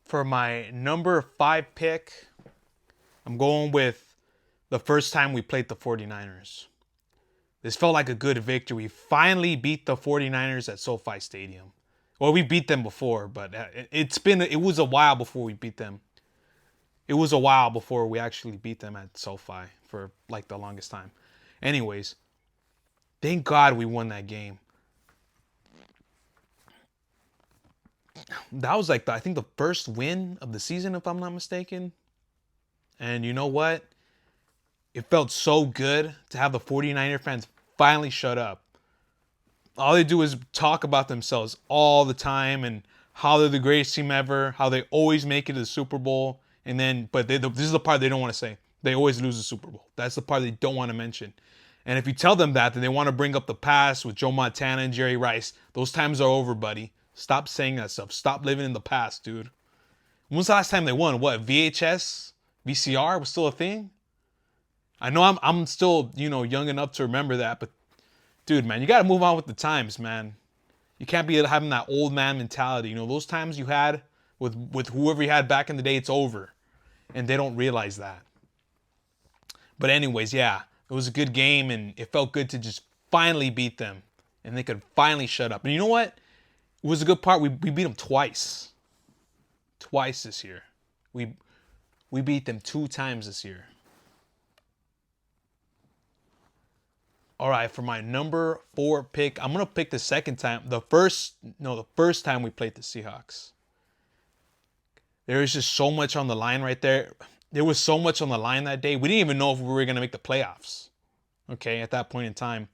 For my number 5 pick, I'm going with the first time we played the 49ers. This felt like a good victory. We finally beat the 49ers at SoFi Stadium. Well, we beat them before, but it was a while before we beat them. It was a while before we actually beat them at SoFi for like the longest time. Anyways, thank God we won that game. That was like I think the first win of the season, if I'm not mistaken. And you know what? It felt so good to have the 49er fans finally shut up. All they do is talk about themselves all the time and how they're the greatest team ever, how they always make it to the Super Bowl, and then this is the part they don't want to say. They always lose the Super Bowl. That's the part they don't want to mention. And if you tell them that, then they want to bring up the past with Joe Montana and Jerry Rice. Those times are over, buddy. Stop saying that stuff. Stop living in the past, dude. When was the last time they won? What, VHS? VCR was still a thing? I know I'm still, young enough to remember that, but dude, man, you got to move on with the times, man. You can't be having that old man mentality. Those times you had with whoever you had back in the day, it's over. And they don't realize that. But anyways, yeah, it was a good game, and it felt good to just finally beat them. And they could finally shut up. And you know what? It was a good part. We beat them twice. Twice this year. We beat them 2 times this year. All right, for my number 4 pick, I'm gonna pick the second time. The first time we played the Seahawks. There was just so much on the line right there. There was so much on the line that day. We didn't even know if we were gonna make the playoffs. Okay, at that point in time.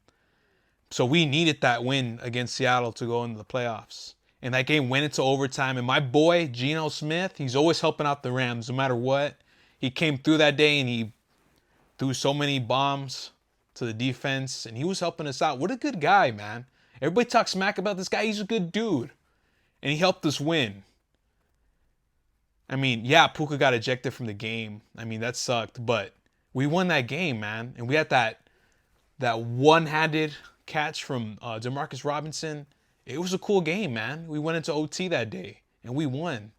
So we needed that win against Seattle to go into the playoffs. And that game went into overtime. And my boy, Geno Smith, he's always helping out the Rams no matter what. He came through that day and he threw so many bombs to the defense. And he was helping us out. What a good guy, man. Everybody talks smack about this guy. He's a good dude. And he helped us win. I mean, yeah, Puka got ejected from the game. I mean, that sucked. But we won that game, man. And we had that one-handed catch from Demarcus Robinson. It was a cool game, man. We went into OT that day, and we won.